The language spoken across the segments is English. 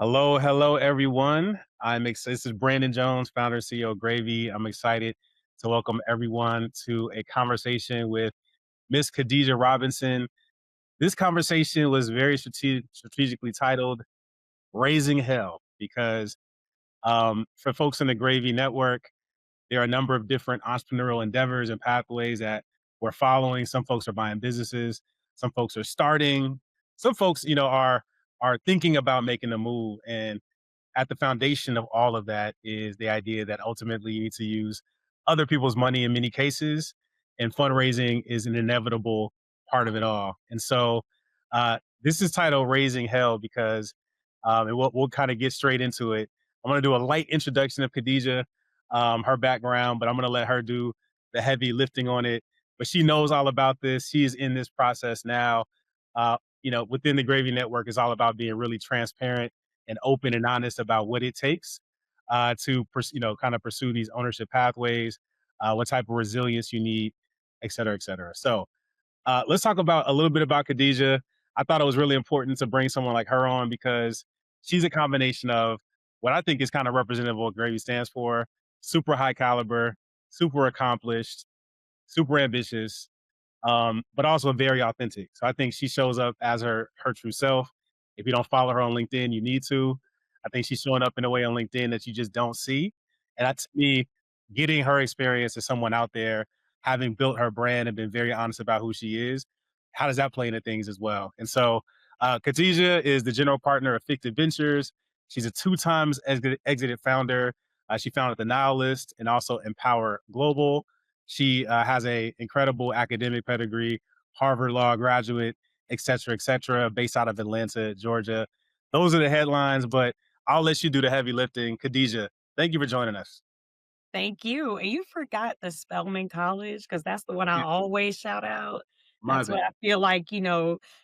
Hello, hello, everyone. This is Brandon Jones, founder and CEO of Gravy. I'm excited to welcome everyone to a conversation with Miss Khadijah Robinson. This conversation was very strategically titled "Raising Hell" because for folks in the Gravy Network, there are a number of different entrepreneurial endeavors and pathways that we're following. Some folks are buying businesses. Some folks are starting. Some folks, are thinking about making a move. And at the foundation of all of that is the idea that ultimately you need to use other people's money in many cases, and fundraising is an inevitable part of it all. And so, this is titled "Raising Hell" because, and we'll kind of get straight into it. I'm going to do a light introduction of Khadijah, her background, but I'm going to let her do the heavy lifting on it. But she knows all about this. She is in this process now. Within the Gravy Network, is all about being really transparent and open and honest about what it takes kind of pursue these ownership pathways, what type of resilience you need, et cetera, et cetera. So let's talk about a little bit about Khadijah. I thought it was really important to bring someone like her on because she's a combination of what I think is kind of representative of what Gravy stands for: super high caliber, super accomplished, super ambitious, but also very authentic. So I think she shows up as her true self. If you don't follow her on LinkedIn, you need to. I think she's showing up in a way on LinkedIn that you just don't see. And that's me getting her experience as someone out there, having built her brand and been very honest about who she is. How does that play into things as well? And so Khadijah is the general partner of Fictive Ventures. She's a two times exited founder. She founded the Nihilist and also Empower Global. She has a incredible academic pedigree, Harvard Law graduate, et cetera, based out of Atlanta, Georgia. Those are the headlines, but I'll let you do the heavy lifting. Khadijah, thank you for joining us. Thank you. And you forgot the Spelman College because that's the one I Yeah, always shout out. my That's bad. what I feel like,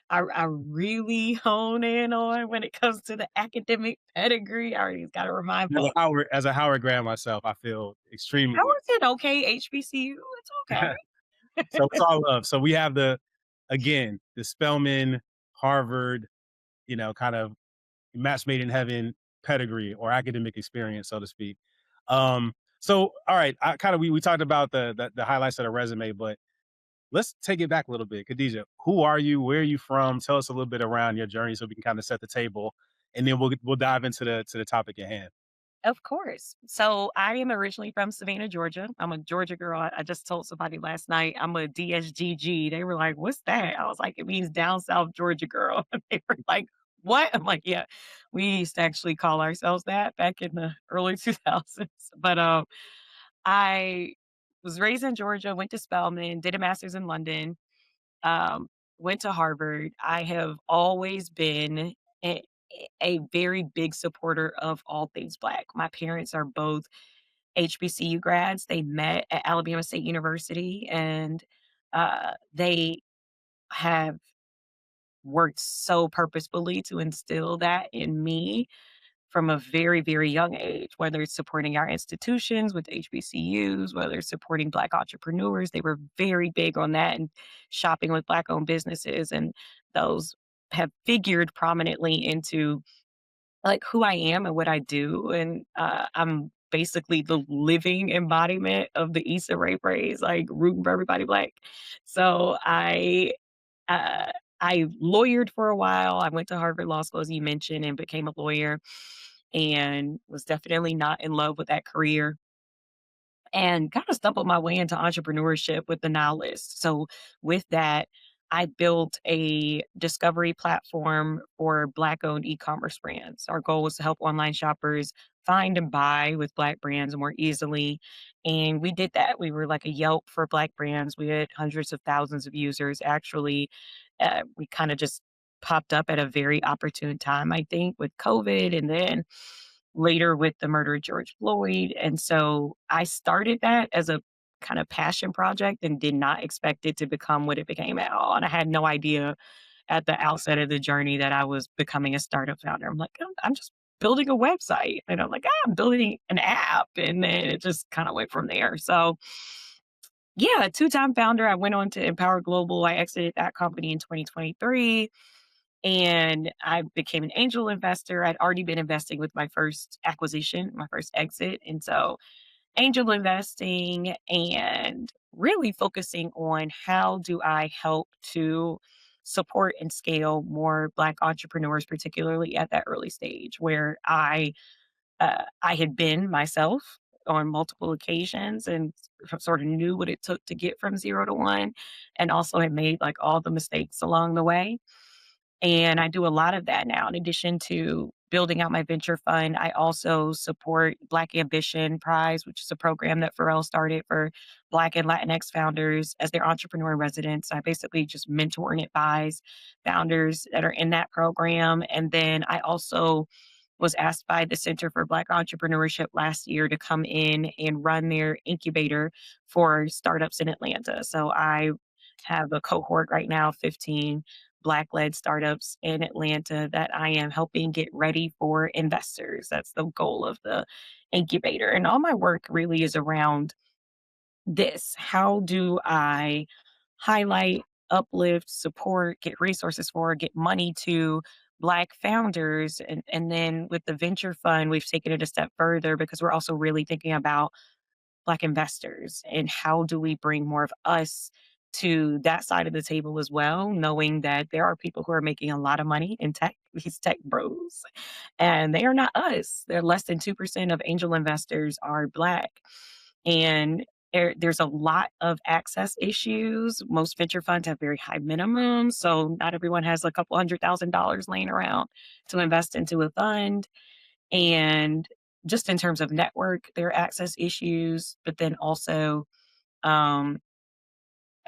I really hone in on when it comes to the academic pedigree. I always gotta remind As a folks, Howard grad myself, I feel how extremely is it okay, HBCU? It's okay. so it's all love. So we have the Spelman, Harvard, kind of match made in heaven pedigree or academic experience, so to speak. So all right, we talked about the highlights of the resume, but let's take it back a little bit. Khadijah, who are you? Where are you from? Tell us a little bit around your journey so we can kind of set the table, and then we'll dive into the topic at hand. Of course. So I am originally from Savannah, Georgia. I'm a Georgia girl. I just told somebody last night I'm a DSGG. They were like, "What's that?" I was like, "It means down south Georgia girl." They were like, "What?" I'm like, "Yeah, we used to actually call ourselves that back in the early 2000s." But I was raised in Georgia, went to Spelman, did a master's in London, um, went to Harvard. I have always been a, a very big supporter of all things Black. My parents are both HBCU grads. They met at Alabama State University and they have worked so purposefully to instill that in me from a very, very young age, whether it's supporting our institutions with HBCUs, whether it's supporting Black entrepreneurs. They were very big on that and shopping with Black owned businesses. And those have figured prominently into like who I am and what I do. And I'm basically the living embodiment of the Issa Rae phrase, like rooting for everybody Black. So uh, I lawyered for a while. I went to Harvard Law School, as you mentioned, and became a lawyer and was definitely not in love with that career and kind of stumbled my way into entrepreneurship with the Now List. So with that, I built a discovery platform for Black owned e-commerce brands. Our goal was to help online shoppers find and buy with Black brands more easily. And we did that. We were like a Yelp for Black brands. We had hundreds of thousands of users. Actually, we kind of just popped up at a very opportune time, I think, with COVID. And then later with the murder of George Floyd. And so I started that as a kind of passion project and did not expect it to become what it became at all. And I had no idea at the outset of the journey that I was becoming a startup founder. I'm like, I'm just building a website. And I'm like, I'm building an app. And then it just kind of went from there. So yeah, two-time founder. I went on to Empower Global. I exited that company in 2023 And I became an angel investor. I'd already been investing with my first acquisition, my first exit. And so angel investing and really focusing on how do I help to support and scale more Black entrepreneurs, particularly at that early stage where I had been myself on multiple occasions and sort of knew what it took to get from 0 to 1, and also had made, like, all the mistakes along the way. And I do a lot of that now. In addition to building out my venture fund, I also support Black Ambition Prize, which is a program that Pharrell started for Black and Latinx founders as their entrepreneur in residence. I basically just mentor and advise founders that are in that program. And then I also was asked by the Center for Black Entrepreneurship last year to come in and run their incubator for startups in Atlanta. So I have a cohort right now, 15 Black led startups in Atlanta that I am helping get ready for investors. That's the goal of the incubator. And all my work really is around this. How do I highlight, uplift, support, get resources for, get money to Black founders? And then with the venture fund, we've taken it a step further because we're also really thinking about Black investors and how do we bring more of us to that side of the table as well, knowing that there are people who are making a lot of money in tech, these tech bros, and they are not us. They're less than 2% of angel investors are Black. And there's a lot of access issues. Most venture funds have very high minimums. So not everyone has a couple $100,000 laying around to invest into a fund. And just in terms of network, there are access issues, but then also um,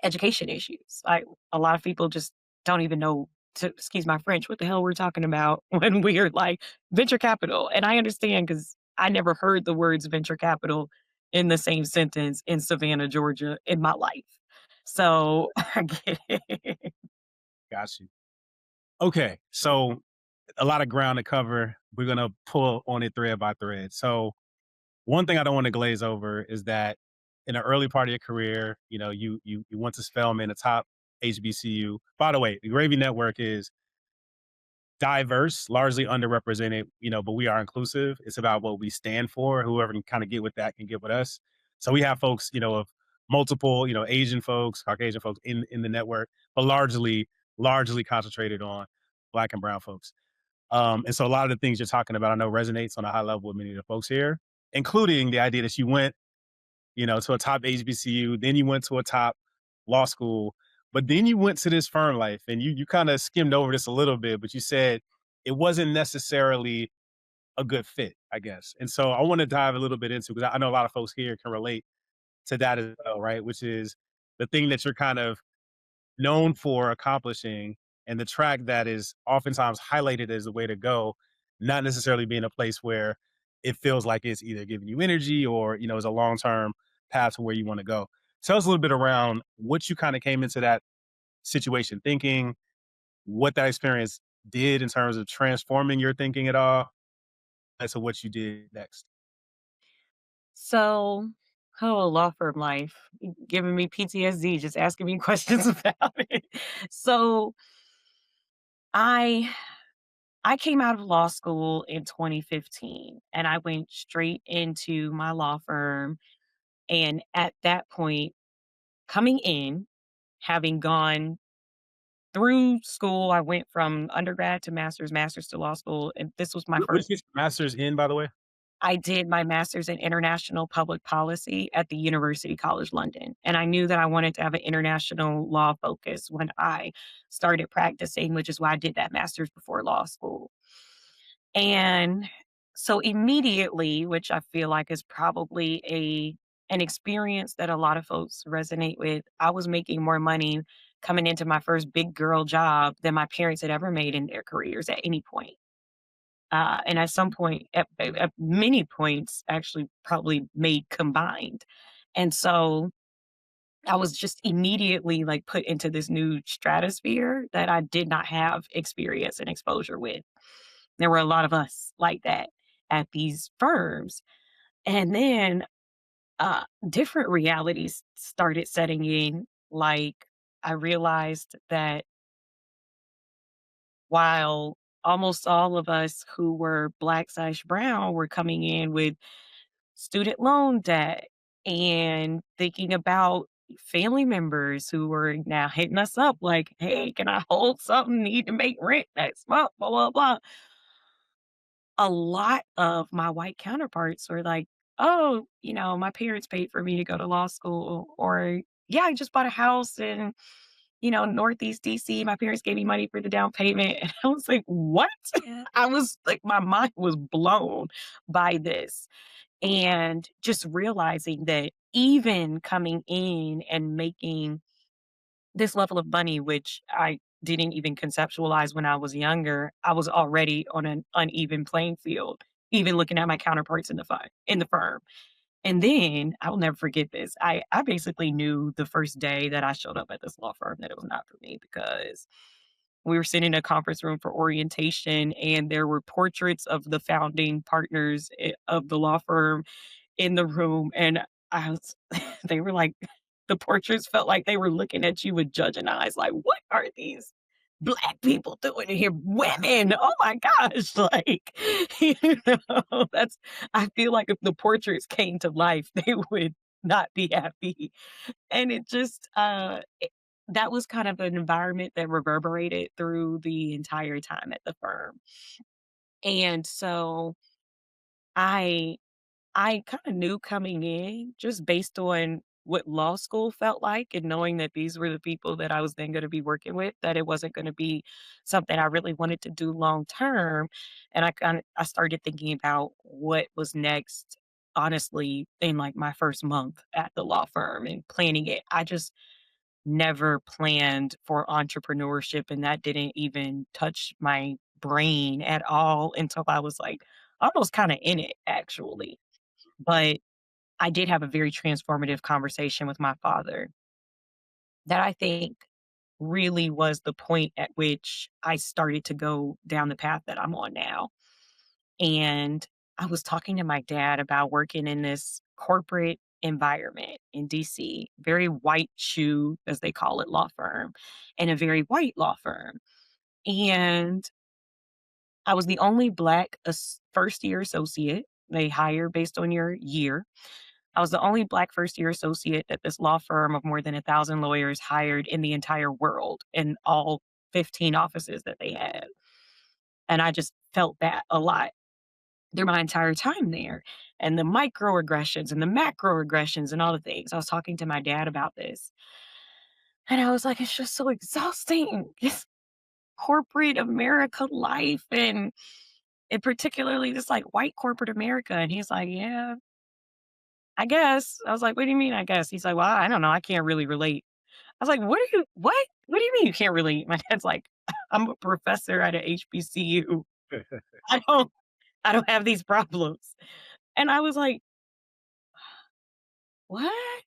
education issues. Like a lot of people just don't even know, to excuse my French, what the hell we're talking about when we are like venture capital. And I understand because I never heard the words venture capital in the same sentence in Savannah, Georgia in my life. So I get it. Got you. Okay, so a lot of ground to cover. We're gonna pull on it thread by thread. So one thing I don't want to glaze over is that in the early part of your career, you went to Spelman, a top HBCU. By the way, the Gravy Network is diverse, largely underrepresented, but we are inclusive. It's about what we stand for. Whoever can kind of get with that can get with us. So we have folks, of multiple, Asian folks, Caucasian folks in the network, but largely concentrated on Black and brown folks. And so a lot of the things you're talking about, I know resonates on a high level with many of the folks here, including the idea that you went, to a top HBCU, then you went to a top law school, but then you went to this firm life and you kind of skimmed over this a little bit, but you said it wasn't necessarily a good fit, I guess. And so I want to dive a little bit into, because I know a lot of folks here can relate to that as well, right? Which is the thing that you're kind of known for accomplishing and the track that is oftentimes highlighted as the way to go, not necessarily being a place where it feels like it's either giving you energy or, is a long-term path to where you want to go. Tell us a little bit around what you kind of came into that situation thinking, what that experience did in terms of transforming your thinking at all, as to what you did next. So, oh, law firm life, giving me PTSD, just asking me questions about it. So, I I came out of law school in 2015 and I went straight into my law firm. And at that point, coming in, having gone through school, I went from undergrad to master's, master's to law school. And this was my What first. did you get your master's in, by the way? I did my master's in international public policy at the University College London. And I knew that I wanted to have an international law focus when I started practicing, which is why I did that master's before law school. And so immediately, which I feel like is probably an experience that a lot of folks resonate with, I was making more money coming into my first big girl job than my parents had ever made in their careers at any point. And at some point, at many points, actually probably made combined. And so I was just immediately like put into this new stratosphere that I did not have experience and exposure with. There were a lot of us like that at these firms. And then different realities started setting in. Like I realized that while almost all of us who were Black/brown were coming in with student loan debt and thinking about family members who were now hitting us up like, "Hey, can I hold something? Need to make rent next month, blah, blah, blah." A lot of my white counterparts were like, "Oh, my parents paid for me to go to law school," or, "Yeah, I just bought a house in, Northeast DC. My parents gave me money for the down payment." And I was like, "What?" I was like, my mind was blown by this. And just realizing that even coming in and making this level of money, which I didn't even conceptualize when I was younger, I was already on an uneven playing field, even looking at my counterparts in the firm. And then I will never forget this. I basically knew the first day that I showed up at this law firm that it was not for me because we were sitting in a conference room for orientation and there were portraits of the founding partners of the law firm in the room, and I was they were like the portraits felt like they were looking at you with judging eyes, like, "What are these Black people doing in here? Women! Oh my gosh!" Like, you that's I feel like if the portraits came to life, they would not be happy, and it just, that was kind of an environment that reverberated through the entire time at the firm, and so I I kinda knew coming in, just based on what law school felt like and knowing that these were the people that I was then gonna be working with, that it wasn't gonna be something I really wanted to do long term, and I started thinking about what was next, honestly, in, like, my first month at the law firm and planning it. I just never planned for entrepreneurship, and that didn't even touch my brain at all until I was, like, almost kinda in it, actually. But I did have a very transformative conversation with my father that I think really was the point at which I started to go down the path that I'm on now. And I was talking to my dad about working in this corporate environment in DC, very white shoe, as they call it, law firm, and a very white law firm. And I was the only Black first year associate. They hire based on your year. I was the only Black first year associate that this law firm of more than 1,000 lawyers hired in the entire world in all 15 offices that they had. And I just felt that a lot through my entire time there. And the microaggressions and the macroaggressions and all the things. I was talking to my dad about this. And I was like, it's just so exhausting. It's corporate America life and particularly this like white corporate America. And he's like, yeah, I guess. I was like, what do you mean, I guess? He's like, well, I don't know. I can't really relate. I was like, what? What do you mean you can't relate? My dad's like, I'm a professor at a HBCU. I don't, I don't have these problems. And I was like, what?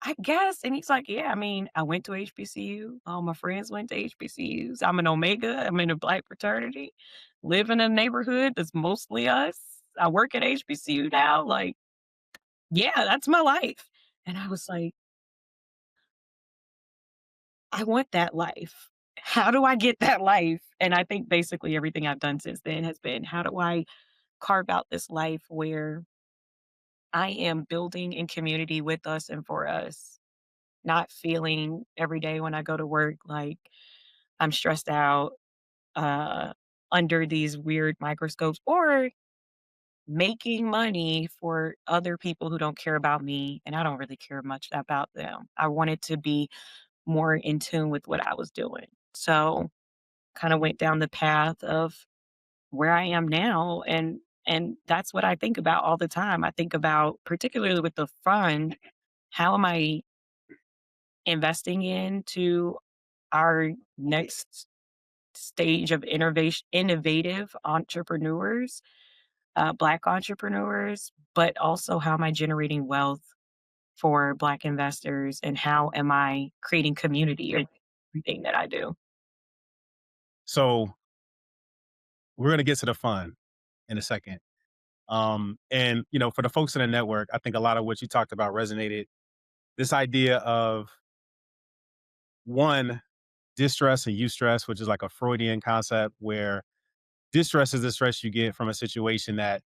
I guess. And he's like, yeah, I mean, I went to HBCU. All my friends went to HBCUs. I'm an Omega. I'm in a Black fraternity. Live in a neighborhood that's mostly us. I work at HBCU now. Like, yeah, that's my life. And I was like, I want that life. How do I get that life? And I think basically everything I've done since then has been, how do I carve out this life where I am building in community with us and for us, not feeling every day when I go to work like I'm stressed out uh, under these weird microscopes or making money for other people who don't care about me and I don't really care much about them. I wanted to be more in tune with what I was doing. So kind of went down the path of where I am now and that's what I think about all the time. I think about particularly with the fund, how am I investing into our next stage of innovative entrepreneurs, Black entrepreneurs, but also how am I generating wealth for Black investors and how am I creating community or everything that I do? So we're gonna get to the fun in a second. And for the folks in the network, I think a lot of what you talked about resonated. This idea of one distress and eustress, which is like a Freudian concept where distress is the stress you get from a situation that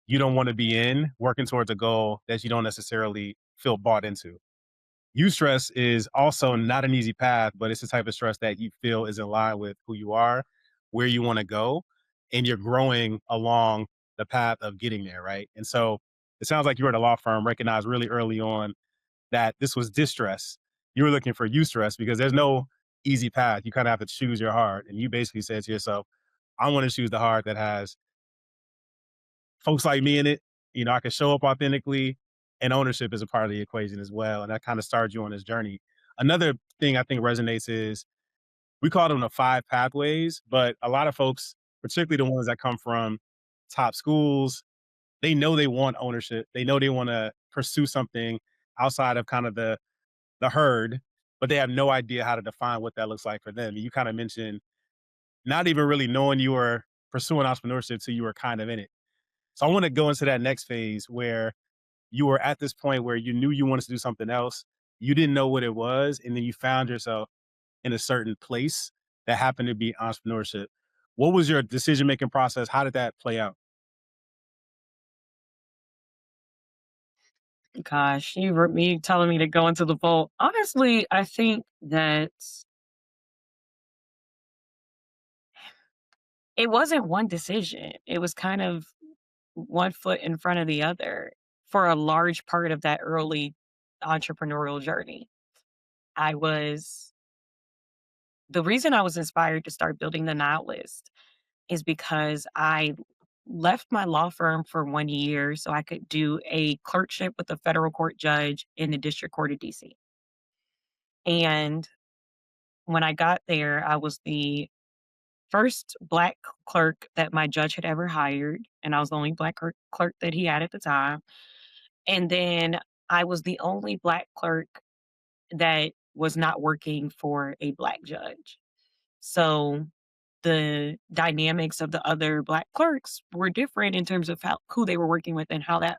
you don't want to be in, working towards a goal that you don't necessarily feel bought into. Eustress is also not an easy path, but it's the type of stress that you feel is in line with who you are, where you want to go, and you're growing along the path of getting there, right? And so it sounds like you were at a law firm, recognized really early on that this was distress. You were looking for eustress because there's no easy path. You kind of have to choose your heart. And you basically said to yourself, I want to choose the heart that has folks like me in it. You know, I can show up authentically, and ownership is a part of the equation as well. And that kind of started you on this journey. Another thing I think resonates is we call them the five pathways, but a lot of folks, particularly the ones that come from top schools, they know they want ownership. They know they want to pursue something outside of kind of the herd, but they have no idea how to define what that looks like for them. You kind of mentioned not even really knowing you were pursuing entrepreneurship till you were kind of in it. So I want to go into that next phase where you were at this point where you knew you wanted to do something else. You didn't know what it was. And then you found yourself in a certain place that happened to be entrepreneurship. What was your decision making process? How did that play out? Gosh, you were me telling me to go into the vault. Honestly, I think that it wasn't one decision. It was kind of one foot in front of the other for a large part of that early entrepreneurial journey. I was the reason I was inspired to start building the Now List is because I left my law firm for 1 year so I could do a clerkship with a federal court judge in the District Court of DC. And when I got there, I was the first Black clerk that my judge had ever hired, and I was the only Black clerk that he had at the time. And then I was the only Black clerk that was not working for a Black judge. So the dynamics of the other Black clerks were different in terms of who they were working with and how that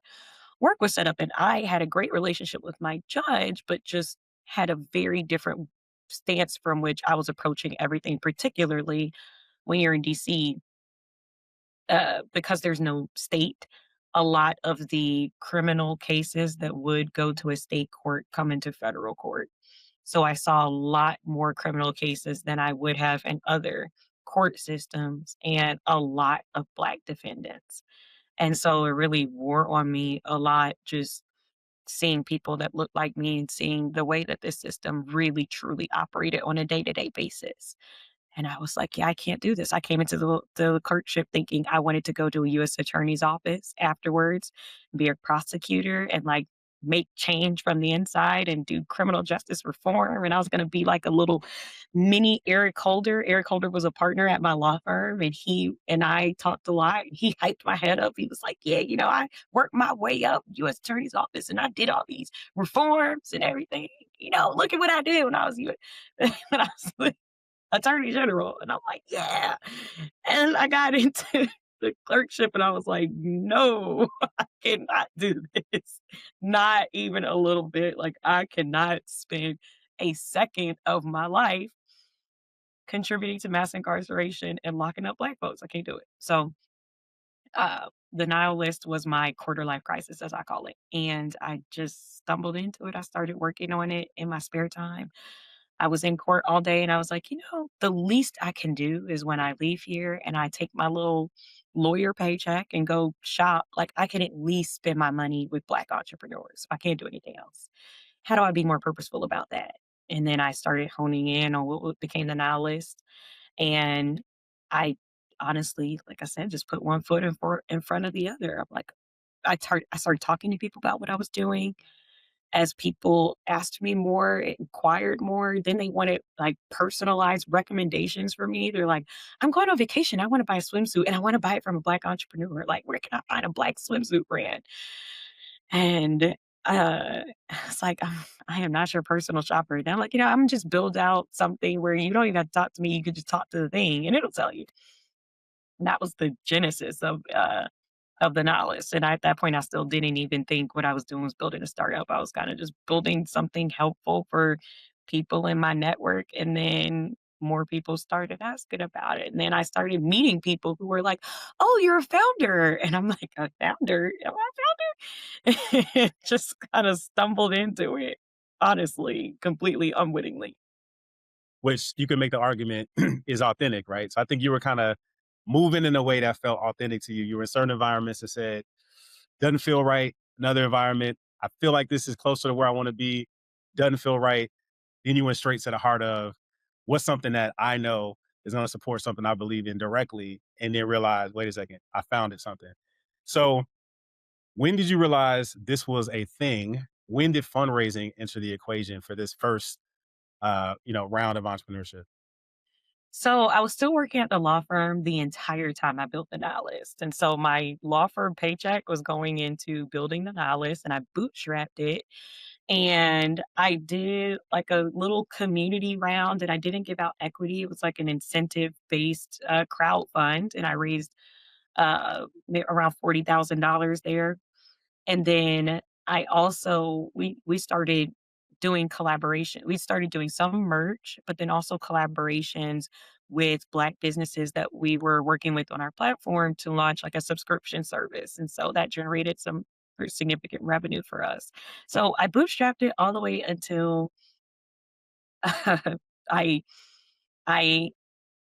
work was set up. And I had a great relationship with my judge, but just had a very different stance from which I was approaching everything, particularly when you're in DC, because there's no state. A lot of the criminal cases that would go to a state court come into federal court. So I saw a lot more criminal cases than I would have in other court systems and a lot of Black defendants. And so it really wore on me a lot just seeing people that look like me and seeing the way that this system really truly operated on a day-to-day basis. And I was like, "Yeah, I can't do this." I came into the clerkship thinking I wanted to go to a US attorney's office afterwards, be a prosecutor, and, like, make change from the inside and do criminal justice reform, and I was gonna be like a little mini Eric Holder. Eric Holder was a partner at my law firm, and he and I talked a lot. He hyped my head up. He was like, "Yeah, I worked my way up US attorney's office, and I did all these reforms and everything. Look at what I do." And I was when I was attorney general. And I'm like, yeah. And I got into the clerkship and I was like, no, I cannot do this. Not even a little bit. Like, I cannot spend a second of my life contributing to mass incarceration and locking up Black folks. I can't do it. So, the Nile list was my quarter life crisis, as I call it. And I just stumbled into it. I started working on it in my spare time. I was in court all day and I was like, the least I can do is when I leave here and I take my little lawyer paycheck and go shop, like I can at least spend my money with Black entrepreneurs. I can't do anything else. How do I be more purposeful about that? And then I started honing in on what became the Now list. And I honestly, like I said, just put one foot in front of the other. I'm like, I started talking to people about what I was doing as people asked me more, inquired more, then they wanted like personalized recommendations for me. They're like, I'm going on vacation. I want to buy a swimsuit and I want to buy it from a Black entrepreneur. Like, where can I find a Black swimsuit brand? And it's like, I am not your personal shopper. And I'm like, I'm just build out something where you don't even have to talk to me. You could just talk to the thing and it'll tell you. And that was the genesis of the knowledge. And at that point, I still didn't even think what I was doing was building a startup. I was kind of just building something helpful for people in my network, and then more people started asking about it, and then I started meeting people who were like, "Oh, you're a founder," and I'm like, "A founder? Am I a founder?" Just kinda stumbled into it, honestly, completely unwittingly. Which you can make the argument is authentic, right? So I think you were kind of moving in a way that felt authentic to you. You were in certain environments that said, doesn't feel right. Another environment, I feel like this is closer to where I want to be, doesn't feel right. Then you went straight to the heart of what's something that I know is going to support something I believe in directly, and then realize, wait a second, I found it something. So when did you realize this was a thing? When did fundraising enter the equation for this first, round of entrepreneurship? So I was still working at the law firm the entire time I built the Now List. And so my law firm paycheck was going into building the Now List, and I bootstrapped it. And I did like a little community round, and I didn't give out equity. It was like an incentive based crowd fund. And I raised around $40,000 there. And then I also we started doing collaboration. We started doing some merch, but then also collaborations with Black businesses that we were working with on our platform to launch like a subscription service. And so that generated some pretty significant revenue for us. So I bootstrapped it all the way until I I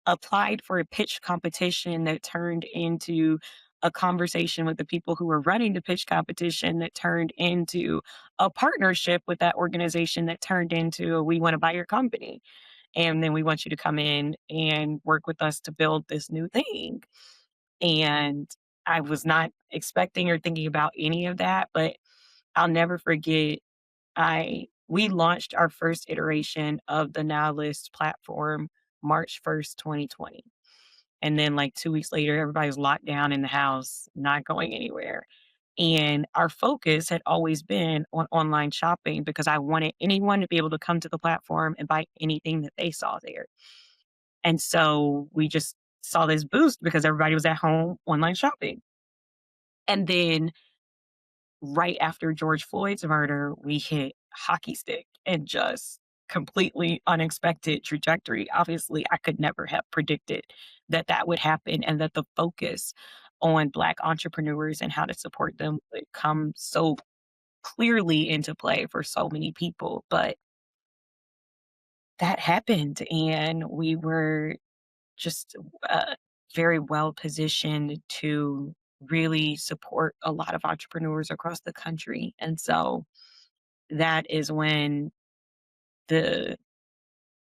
applied for a pitch competition that turned into a conversation with the people who were running the pitch competition that turned into a partnership with that organization that turned into we want to buy your company, and then we want you to come in and work with us to build this new thing. And I was not expecting or thinking about any of that, but I'll never forget, I we launched our first iteration of the Now List platform March 1st, 2020. And then like 2 weeks later, everybody was locked down in the house, not going anywhere. And our focus had always been on online shopping because I wanted anyone to be able to come to the platform and buy anything that they saw there. And so we just saw this boost because everybody was at home online shopping. And then right after George Floyd's murder, we hit hockey stick and just completely unexpected trajectory. Obviously, I could never have predicted that that would happen and that the focus on Black entrepreneurs and how to support them would come so clearly into play for so many people. But that happened, and we were just very well positioned to really support a lot of entrepreneurs across the country. And so that is when the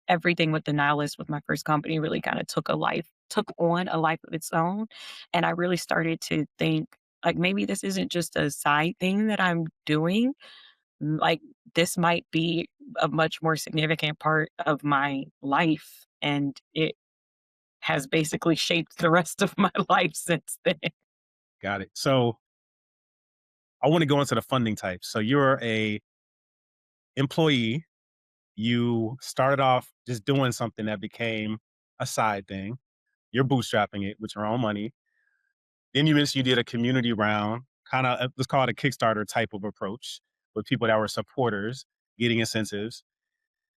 everything with the nihilist with my first company really kind of took on a life of its own. And I really started to think like maybe this isn't just a side thing that I'm doing. Like this might be a much more significant part of my life. And it has basically shaped the rest of my life since then. Got it. So I want to go into the funding types. So you're a employee. You started off just doing something that became a side thing. You're bootstrapping it with your own money. Then you mentioned you did a community round, kind of let's call it a Kickstarter type of approach with people that were supporters, getting incentives.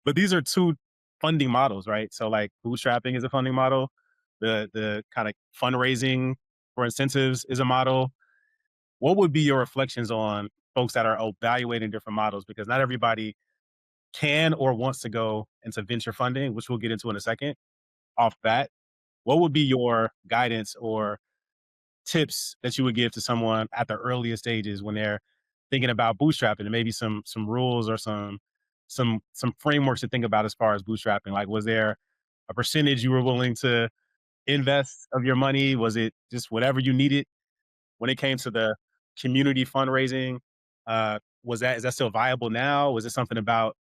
But these are two funding models, right? So like bootstrapping is a funding model. The kind of fundraising for incentives is a model. What would be your reflections on folks that are evaluating different models? Because not everybody can or wants to go into venture funding, which we'll get into in a second. Off bat, what would be your guidance or tips that you would give to someone at the earliest stages when they're thinking about bootstrapping, and maybe some rules or some frameworks to think about as far as bootstrapping? Like, was there a percentage you were willing to invest of your money? Was it just whatever you needed when it came to the community fundraising? Is that still viable now? Was it something about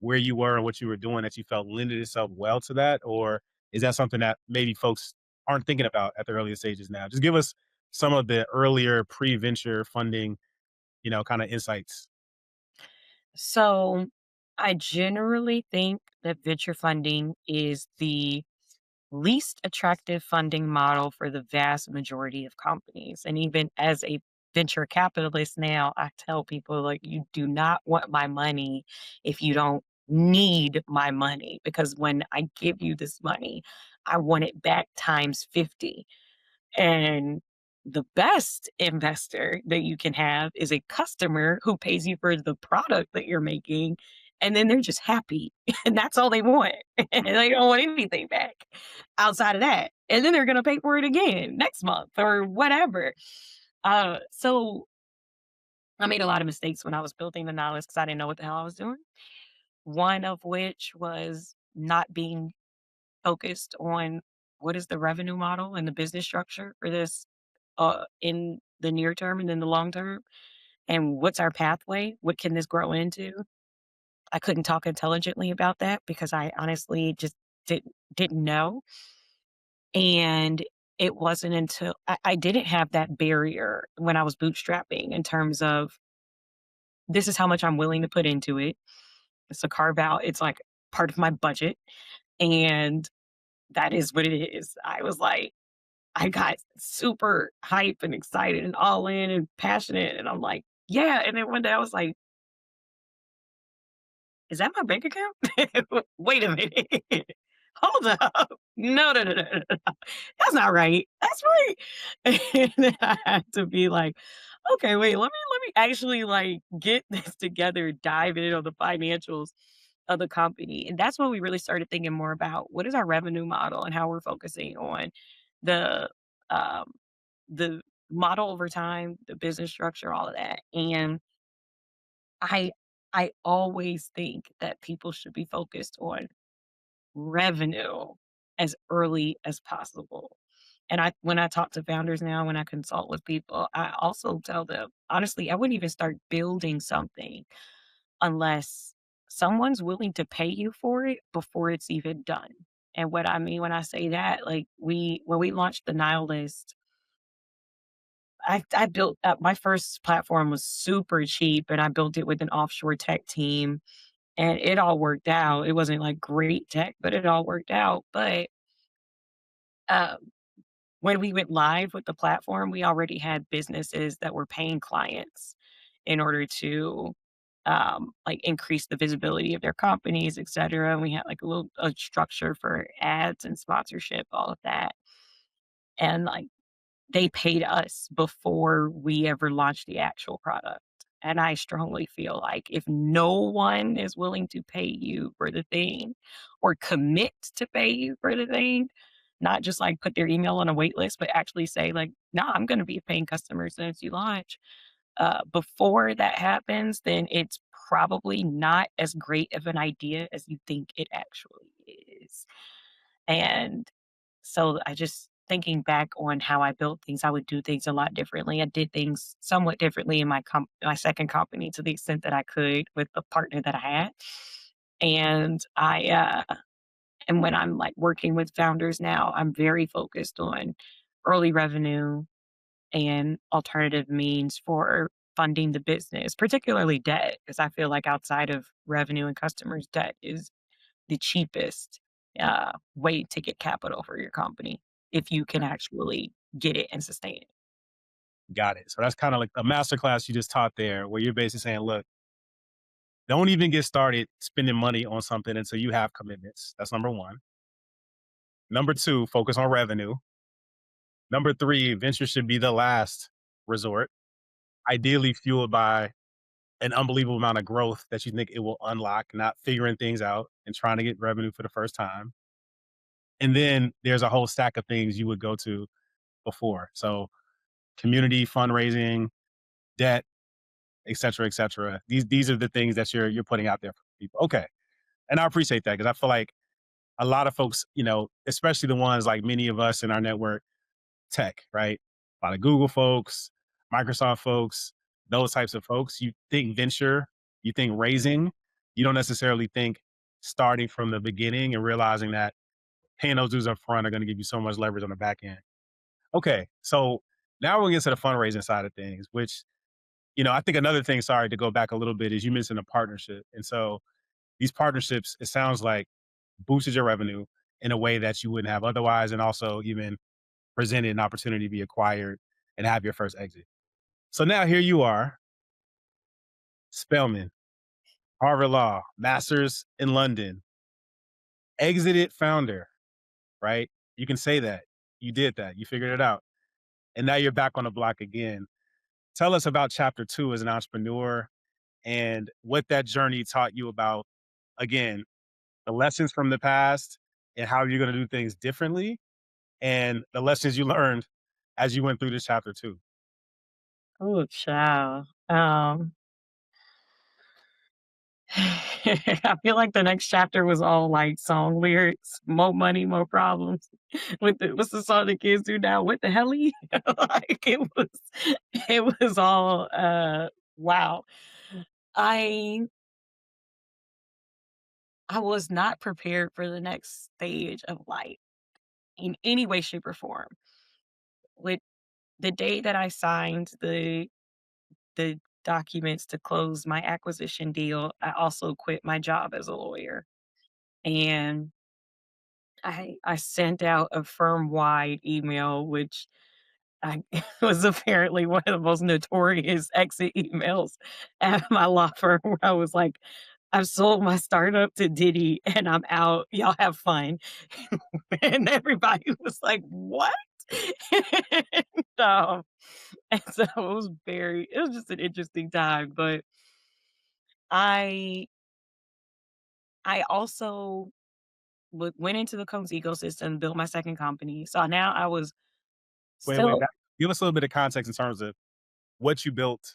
where you were and what you were doing that you felt lended itself well to that? Or is that something that maybe folks aren't thinking about at the earliest stages now? Just give us some of the earlier pre-venture funding, kind of insights. So I generally think that venture funding is the least attractive funding model for the vast majority of companies. And even as a venture capitalist now, I tell people like you do not want my money if you don't need my money because when I give you this money, I want it back times 50. And the best investor that you can have is a customer who pays you for the product that you're making, and then they're just happy, and that's all they want. And they don't want anything back outside of that. And then they're gonna pay for it again next month or whatever. So I made a lot of mistakes when I was building the knowledge because I didn't know what the hell I was doing. One of which was not being focused on what is the revenue model and the business structure for this in the near term and then the long term, and what's our pathway? What can this grow into? I couldn't talk intelligently about that because I honestly just didn't know. And it wasn't until I didn't have that barrier when I was bootstrapping in terms of this is how much I'm willing to put into it. It's a carve out. It's like part of my budget. And that is what it is. I was like, I got super hype and excited and all in and passionate. And I'm like, yeah. And then one day I was like, is that my bank account? Wait a minute. Hold up. No, no, no, no, no, no. That's not right. That's right. And then I had to be like, okay, wait, let me actually like get this together, dive in on the financials of the company. And that's when we really started thinking more about what is our revenue model and how we're focusing on the um the model over time, the business structure, all of that. And I I always think that people should be focused on revenue as early as possible. And I when I talk to founders now, when I consult with people, I also tell them, honestly, I wouldn't even start building something unless someone's willing to pay you for it before it's even done. And what I mean when I say that, like we when we launched the Nile list, I built my first platform was super cheap and I built it with an offshore tech team and it all worked out. It wasn't like great tech, but it all worked out. But um, when we went live with the platform, we already had businesses that were paying clients in order to like increase the visibility of their companies, et cetera. And we had like a structure for ads and sponsorship, all of that. And like they paid us before we ever launched the actual product. And I strongly feel like if no one is willing to pay you for the thing or commit to pay you for the thing, not just like put their email on a wait list, but actually say like, "No, I'm going to be a paying customer as soon as you launch." Before that happens, then it's probably not as great of an idea as you think it actually is. And so I just thinking back on how I built things, I would do things a lot differently. I did things somewhat differently in my second company to the extent that I could with the partner that I had. And and when I'm like working with founders now, I'm very focused on early revenue and alternative means for funding the business, particularly debt, because I feel like outside of revenue and customers, debt is the cheapest, way to get capital for your company if you can actually get it and sustain it. Got it. So that's kind of like a masterclass you just taught there, where you're basically saying, look, don't even get started spending money on something until you have commitments. That's number one. Number two, focus on revenue. Number three, venture should be the last resort, ideally fueled by an unbelievable amount of growth that you think it will unlock, not figuring things out and trying to get revenue for the first time. And then there's a whole stack of things you would go to before. So community, fundraising, debt, et cetera, et cetera. These are the things that you're putting out there for people. Okay. And I appreciate that because I feel like a lot of folks, especially the ones like many of us in our network, tech, right? A lot of Google folks, Microsoft folks, those types of folks. You think venture, you think raising, you don't necessarily think starting from the beginning and realizing that paying those dues up front are going to give you so much leverage on the back end. Okay, so now we'll get to the fundraising side of things, which, I think another thing, sorry to go back a little bit, is you mentioned a partnership. And so these partnerships, it sounds like boosted your revenue in a way that you wouldn't have otherwise, and also even presented an opportunity to be acquired and have your first exit. So now here you are, Spelman. Harvard Law, master's in London, exited founder, right? You can say that. You did that. You figured it out. And now you're back on the block again. Tell us about chapter two as an entrepreneur and what that journey taught you about, again, the lessons from the past and how you're going to do things differently and the lessons you learned as you went through this chapter two. Oh, child. I feel like the next chapter was all like song lyrics, more money, more problems. With the what's the song the kids do now? What the hell? Like it was all wow. I I was not prepared for the next stage of life in any way, shape, or form. With the day that I signed the documents to close my acquisition deal, I also quit my job as a lawyer. And I sent out a firm-wide email, which I was apparently one of the most notorious exit emails at my law firm where I was like, "I've sold my startup to Diddy and I'm out. Y'all have fun." And everybody was like, "What?" Um, and so it was just an interesting time, but I I also went into the Cones ecosystem, built my second company. So now I was Wait, still give us a little bit of context in terms of what you built.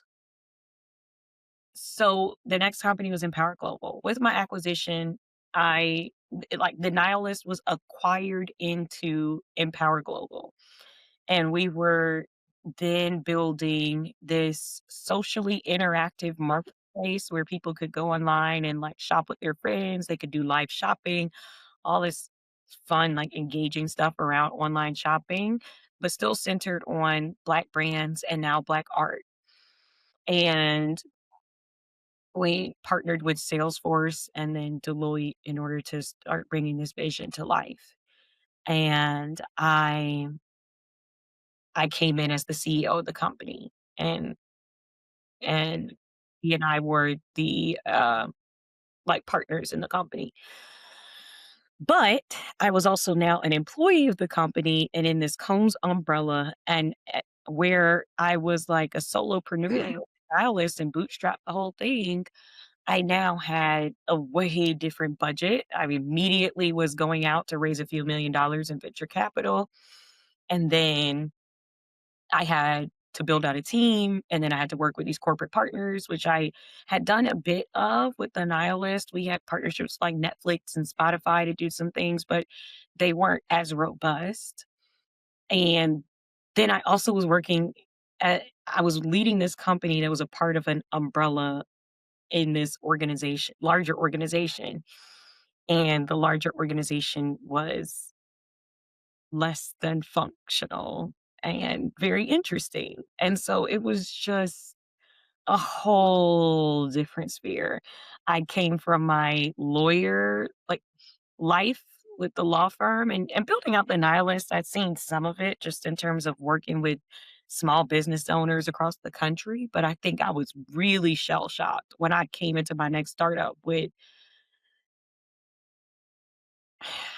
so the next company was Empower Global. With my acquisition, I like the Nihilist was acquired into Empower Global. And we were then building this socially interactive marketplace where people could go online and like shop with their friends. They could do live shopping, all this fun, like engaging stuff around online shopping, but still centered on Black brands and now Black art. And we partnered with Salesforce and then Deloitte in order to start bringing this vision to life. And I came in as the CEO of the company, and he and I were the like partners in the company. But I was also now an employee of the company and in this Combs umbrella, and where I was like a solopreneur, stylist, and bootstrap the whole thing. I now had a way different budget. I immediately was going out to raise a few $1 million in venture capital. And then I had to build out a team, and then I had to work with these corporate partners, which I had done a bit of with the Nihilist. We had partnerships like Netflix and Spotify to do some things, but they weren't as robust. And then I also was working I was leading this company that was a part of an umbrella in this organization, larger organization. And the larger organization was less than functional and very interesting. And so it was just a whole different sphere. I came from my lawyer like life with the law firm and building out the nihilist. I'd seen some of it just in terms of working with small business owners across the country. But I think I was really shell shocked when I came into my next startup with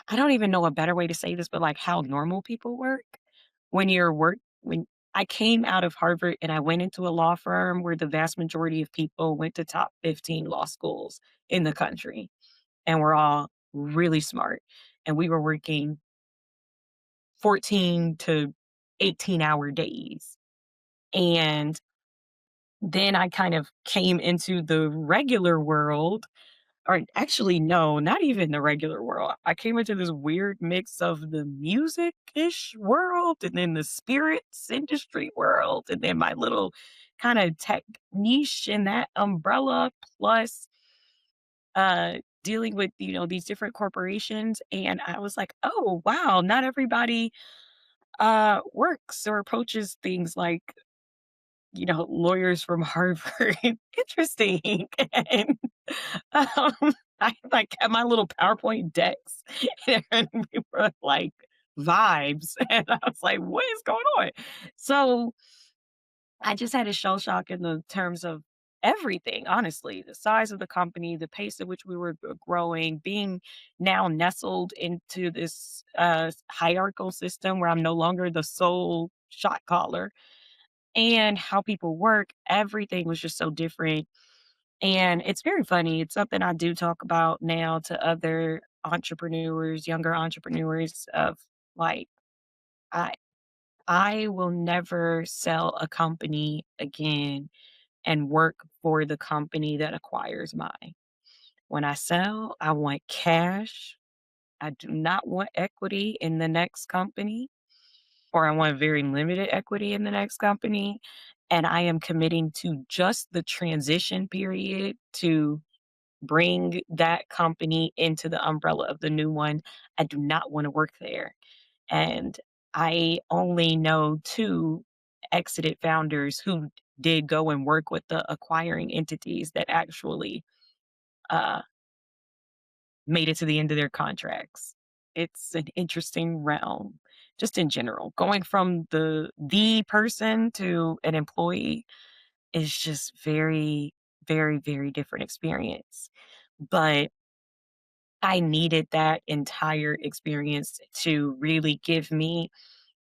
I don't even know a better way to say this, but like how normal people work. When I came out of Harvard and I went into a law firm where the vast majority of people went to top 15 law schools in the country, and we're all really smart, and we were working 14 to 18-hour days. And then I kind of came into the regular world. Or actually, no, not even the regular world. I came into this weird mix of the music-ish world and then the spirits industry world, and then my little kinda tech niche in that umbrella, plus, dealing with, these different corporations, and I was like, "Oh, wow, not everybody, works or approaches things like, lawyers from Harvard. Interesting." And, I, like, had my little PowerPoint decks, and we were, like, vibes, and I was like, "What is going on?" So, I just had a shell shock in the terms of everything, honestly. The size of the company, the pace at which we were growing, being now nestled into this hierarchical system where I'm no longer the sole shot caller, and how people work, everything was just so different. And it's very funny. It's something I do talk about now to other entrepreneurs, younger entrepreneurs of like, I I will never sell a company again and work for the company that acquires mine. When I sell, I want cash. I do not want equity in the next company, or I want very limited equity in the next company. And I am committing to just the transition period to bring that company into the umbrella of the new one. I do not want to work there. And I only know 2 exited founders who did go and work with the acquiring entities that actually, uh, made it to the end of their contracts. It's an interesting realm, just in general. Going from the person to an employee is just very, very, very different experience. But I needed that entire experience to really give me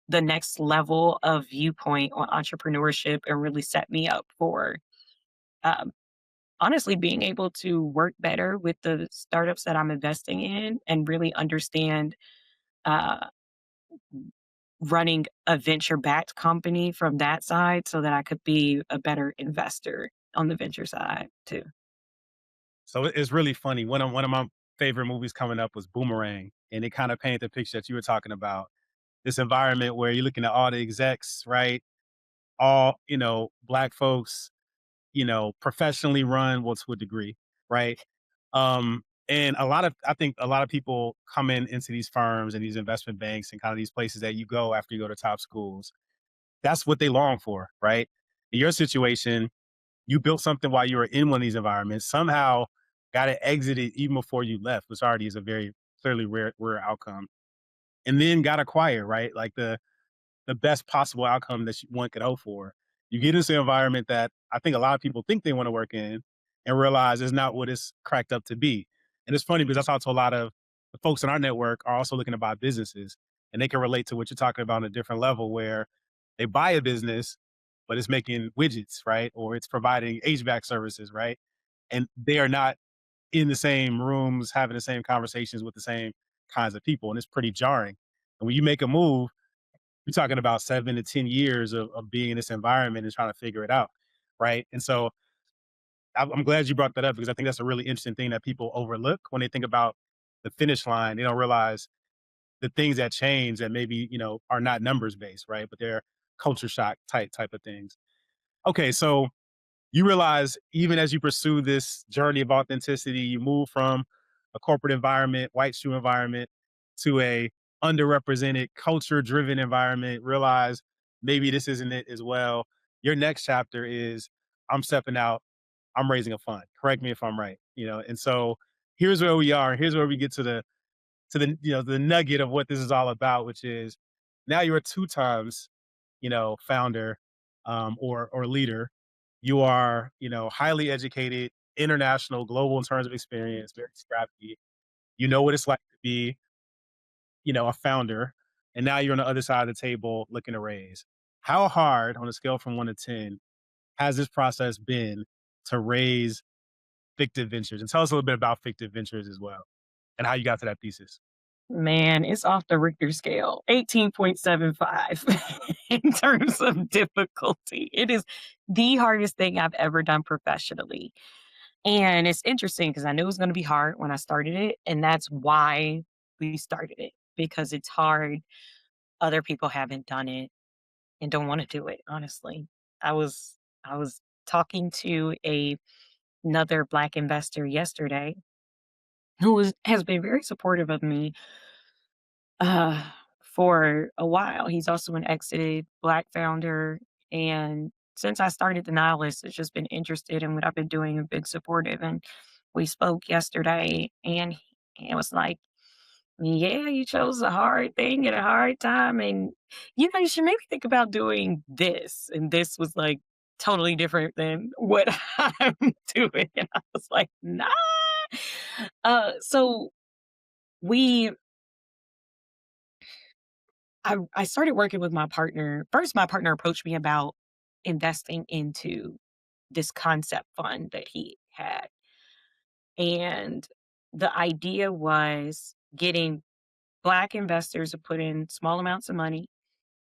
the next level of viewpoint on entrepreneurship and really set me up for, um, honestly being able to work better with the startups that I'm investing in and really understand, uh, running a venture-backed company from that side so that I could be a better investor on the venture side too. So it's really funny. One of my favorite movies coming up was Boomerang, and it kind of painted the picture that you were talking about. This environment where you're looking at all the execs, right? All, black folks, professionally run, well, to a degree, right? And I think a lot of people come into these firms and these investment banks and kind of these places that you go after you go to top schools. That's what they long for, right? In your situation, you built something while you were in one of these environments, somehow got it exited even before you left, which already is a very clearly rare outcome, and then got acquired, right? Like the best possible outcome that one could hope for. You get into an environment that I think a lot of people think they want to work in and realize is not what it's cracked up to be. And it's funny because that's also a lot of the folks in our network are also looking to buy businesses, and they can relate to what you're talking about on a different level where they buy a business, but it's making widgets, right? Or it's providing HVAC services, right? And they are not in the same rooms having the same conversations with the same kinds of people. And it's pretty jarring. And when you make a move, you're talking about 7 to 10 years of being in this environment and trying to figure it out, right? And so I'm glad you brought that up because I think that's a really interesting thing that people overlook when they think about the finish line. They don't realize the things that change that maybe are not numbers based, right? But they're culture shock type of things. Okay, so you realize even as you pursue this journey of authenticity, you move from a corporate environment, white shoe environment, to a underrepresented culture driven environment, realize maybe this isn't it as well. Your next chapter is I'm stepping out, I'm raising a fund. Correct me if I'm right. And so here's where we are. Here's where we get to the nugget of what this is all about, which is now you're a two times founder, or leader. You are, highly educated, international, global in terms of experience, very scrappy. You know what it's like to be, a founder, and now you're on the other side of the table looking to raise. How hard, on a scale from 1 to 10, has this process been to raise fictive ventures? And tell us a little bit about fictive ventures as well, and how you got to that thesis. Man, it's off the Richter scale, 18.75 in terms of difficulty. It is the hardest thing I've ever done professionally. And it's interesting because I knew it was going to be hard when I started it. And that's why we started it, because it's hard. Other people haven't done it and don't want to do it, honestly. I was talking to another Black investor yesterday has been very supportive of me uh, for a while. He's also an exited Black founder. And since I started the Nihilist, has just been interested in what I've been doing and been supportive. And we spoke yesterday, and it was like, yeah, you chose a hard thing at a hard time. And, you should maybe think about doing this. And this was like totally different than what I'm doing. And I was like, nah. So we I started working with my partner. First, my partner approached me about investing into this concept fund that he had. And the idea was getting Black investors to put in small amounts of money,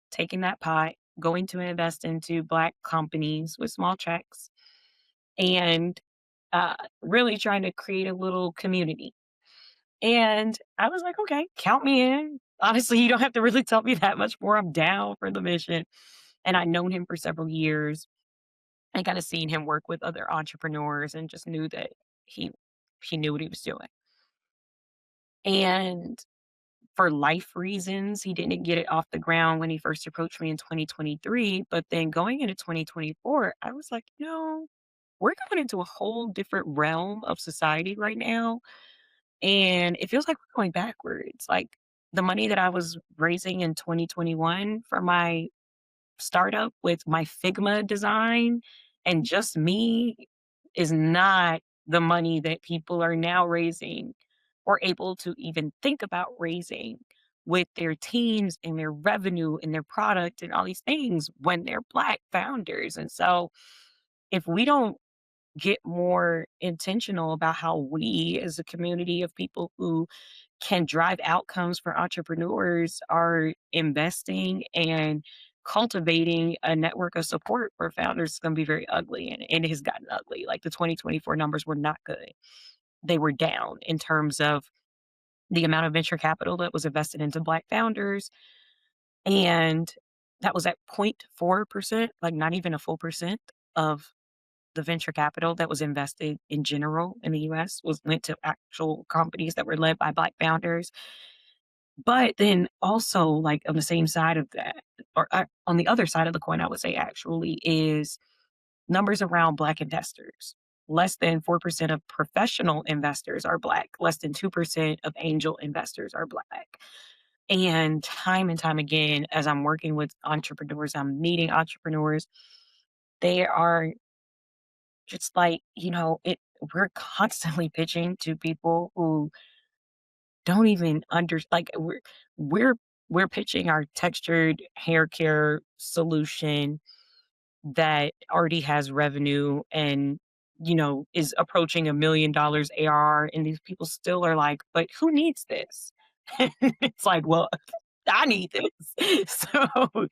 taking that pot, going to invest into Black companies with small checks, and really trying to create a little community. And I was like, okay, count me in. Honestly, you don't have to really tell me that much more. I'm down for the mission. And I'd known him for several years. I kind of seen him work with other entrepreneurs and just knew that he he knew what he was doing. And for life reasons, he didn't get it off the ground when he first approached me in 2023. But then going into 2024, I was like, we're going into a whole different realm of society right now. And it feels like we're going backwards. Like the money that I was raising in 2021 for my startup with my Figma design and just me is not the money that people are now raising or able to even think about raising with their teams and their revenue and their product and all these things when they're Black founders. And so if we don't get more intentional about how we as a community of people who can drive outcomes for entrepreneurs are investing and cultivating a network of support for founders is going to be very ugly, and it has gotten ugly. Like the 2024 numbers were not good. They were down in terms of the amount of venture capital that was invested into Black founders. And that was at 0.4%, like not even a full percent of the venture capital that was invested in general in the US was went to actual companies that were led by Black founders. But then also, like, on the same side of that, or, on the other side of the coin, I would say actually is numbers around Black investors. Less than 4% of professional investors are Black. Less than 2% of angel investors are Black. And time again, as I'm working with entrepreneurs, I'm meeting entrepreneurs, they are just like, we're constantly pitching to people who don't even like we're we're pitching our textured hair care solution that already has revenue and is approaching $1 million ARR, and these people still are like, but who needs this? It's like, well, I need this. So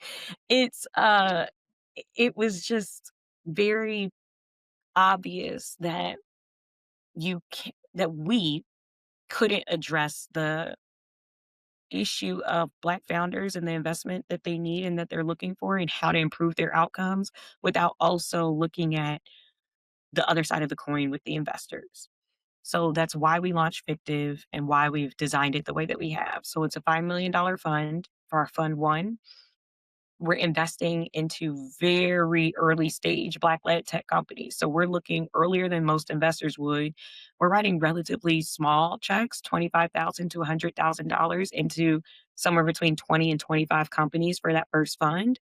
it's it was just very obvious that that we couldn't address the issue of Black founders and the investment that they need and that they're looking for and how to improve their outcomes without also looking at the other side of the coin with the investors. So that's why we launched Fictive and why we've designed it the way that we have. So it's a $5 million fund for our fund one. We're investing into very early stage Black led tech companies. So we're looking earlier than most investors would. We're writing relatively small checks, $25,000 to $100,000 into somewhere between 20 and 25 companies for that first fund.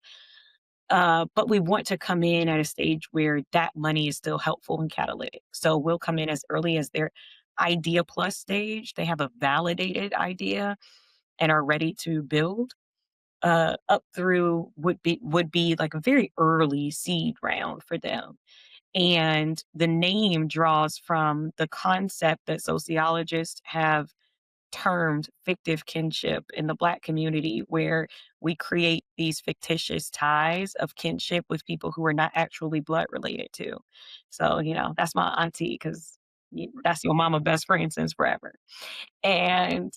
But we want to come in at a stage where that money is still helpful and catalytic. So we'll come in as early as their idea plus stage. They have a validated idea and are ready to build up through would be like a very early seed round for them. And the name draws from the concept that sociologists have termed fictive kinship in the Black community, where we create these fictitious ties of kinship with people who are not actually blood related to. So, that's my auntie because that's your mama best friend since forever. And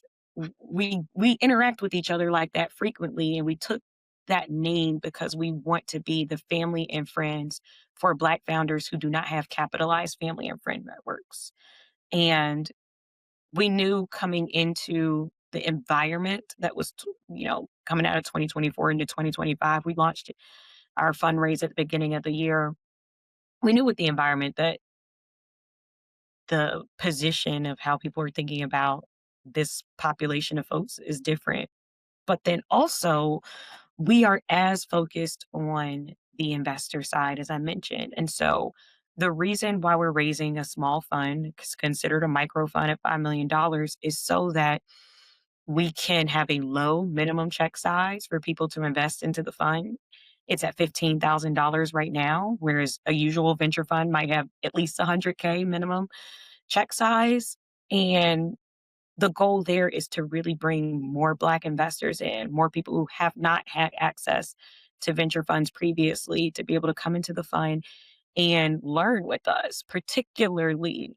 we interact with each other like that frequently, and we took that name because we want to be the family and friends for Black founders who do not have capitalized family and friend networks. And we knew coming into the environment that was coming out of 2024 into 2025, we launched our fundraise at the beginning of the year. We knew with the environment that the position of how people are thinking about this population of folks is different. But then also, we are as focused on the investor side, as I mentioned. And so the reason why we're raising a small fund, it's considered a micro fund at $5 million, is so that we can have a low minimum check size for people to invest into the fund. It's at $15,000 right now, whereas a usual venture fund might have at least 100K minimum check size. And the goal there is to really bring more Black investors in, more people who have not had access to venture funds previously to be able to come into the fund and learn with us, particularly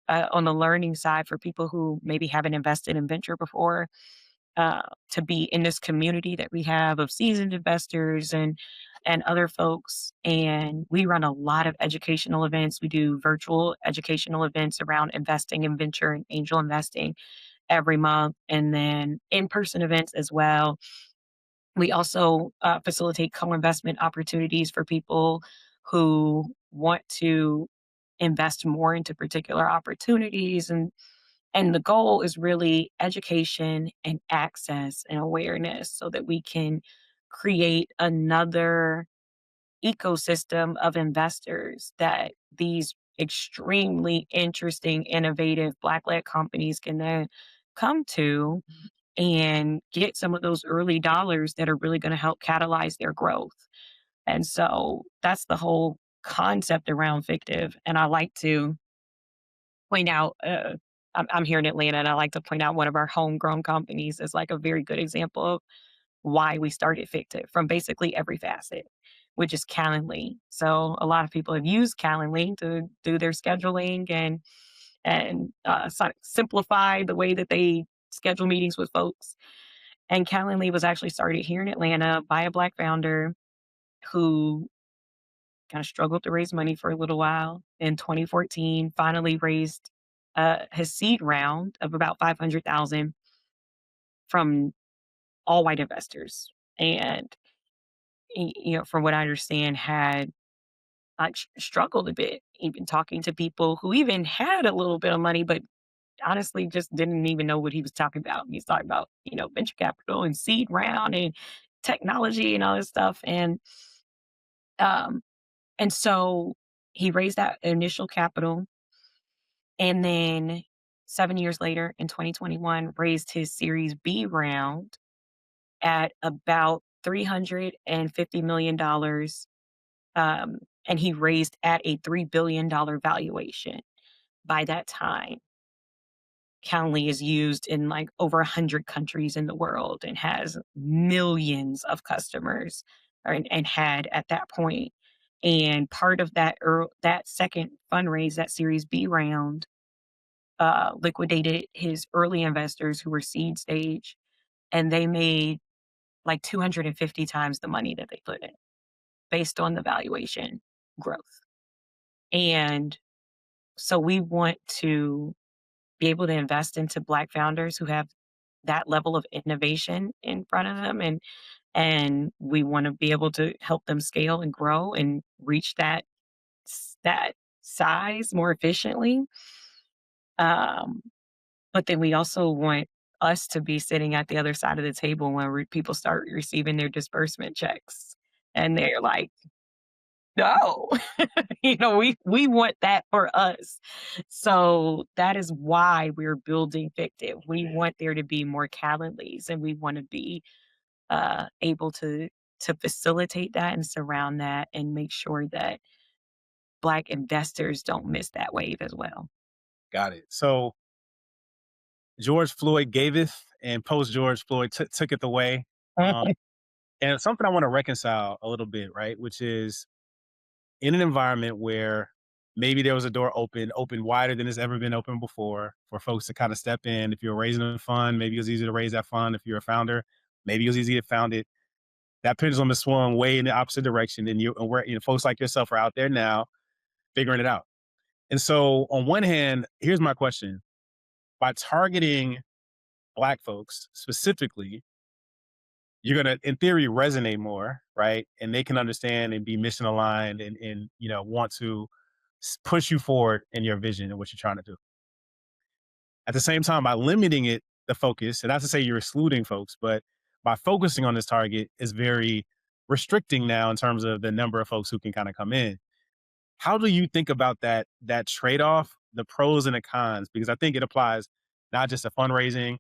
on the learning side for people who maybe haven't invested in venture before, to be in this community that we have of seasoned investors and other folks. And we run a lot of educational events. We do virtual educational events around investing in venture and angel investing every month, and then in-person events as well. We also facilitate co-investment opportunities for people who want to invest more into particular opportunities. And the goal is really education and access and awareness so that we can create another ecosystem of investors that these extremely interesting, innovative Black-led companies can then come to and get some of those early dollars that are really going to help catalyze their growth. And so that's the whole concept around fictive. And I like to point out, I'm here in Atlanta, and I like to point out one of our homegrown companies as like a very good example of why we started fictive from basically every facet, which is Calendly. So a lot of people have used Calendly to do their scheduling and sort of simplify the way that they schedule meetings with folks. And Calendly was actually started here in Atlanta by a Black founder who kind of struggled to raise money for a little while. In 2014, finally raised his seed round of about 500,000 from all white investors. And from what I understand, had like struggled a bit, even talking to people who even had a little bit of money, but honestly just didn't even know what he was talking about. He's talking about, venture capital and seed round and technology and all this stuff. Um, and so he raised that initial capital, and then 7 years later in 2021 raised his Series B round at about $350 million. Um, and he raised at a $3 billion valuation. By that time, Calendly is used in like over 100 countries in the world and has millions of customers, and had at that point. And part of that second fundraise, that Series B round, liquidated his early investors who were seed stage, and they made like 250 times the money that they put in based on the valuation growth. And so we want to be able to invest into Black founders who have that level of innovation in front of them, and we want to be able to help them scale and grow and reach that size more efficiently. Um, but then we also want us to be sitting at the other side of the table when people start receiving their disbursement checks, and they're like, "No." We want that for us. So that is why we're building Fictive. We want there to be more Calendlys, and we want to be able to facilitate that and surround that and make sure that Black investors don't miss that wave as well. Got it. So George Floyd gaveth, and post George Floyd took it away. Um, and it's something I want to reconcile a little bit, right? Which is in an environment where maybe there was a door open wider than it's ever been open before for folks to kind of step in. If you're raising a fund, maybe it was easy to raise that fund. If you're a founder, maybe it was easy to found it. That pendulum has swung way in the opposite direction, and where folks like yourself are out there now figuring it out. And so, on one hand, here's my question: by targeting Black folks specifically, you're gonna, in theory, resonate more, right? And they can understand and be mission aligned, and want to push you forward in your vision and what you're trying to do. At the same time, by limiting the focus, and not to say you're excluding folks, but by focusing on this target is very restricting now in terms of the number of folks who can kind of come in. How do you think about that trade-off, the pros and the cons? Because I think it applies not just to fundraising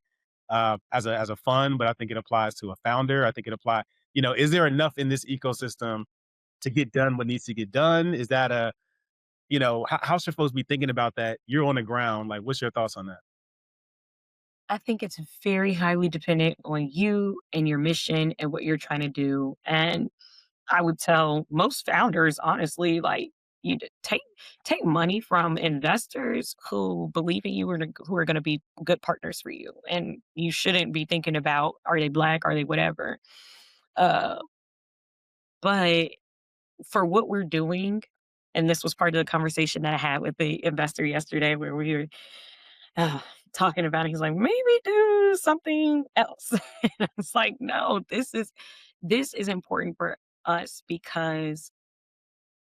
as a fund, but I think it applies to a founder. I think it apply. Is there enough in this ecosystem to get done what needs to get done? Is that how should folks be thinking about that? You're on the ground. Like, what's your thoughts on that? I think it's very highly dependent on you and your mission and what you're trying to do. And I would tell most founders, honestly, like take money from investors who believe in you and who are going to be good partners for you. And you shouldn't be thinking about are they black, are they whatever. Uh, but for what we're doing, and this was part of the conversation that I had with the investor yesterday, where we were uh, talking about it. He's like, maybe do something else. And I was like, no, this is important for us because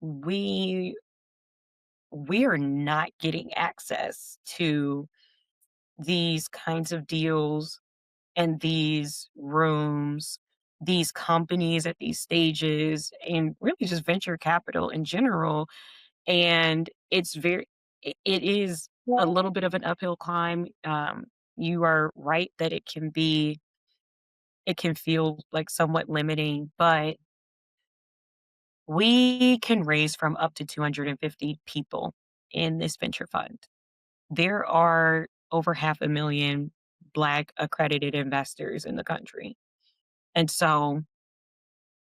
we we are not getting access to these kinds of deals and these rooms, these companies at these stages, and really just venture capital in general. And it is a little bit of an uphill climb. You are right that it can feel like somewhat limiting, but we can raise from up to 250 people in this venture fund. There are over half a million Black accredited investors in the country. And so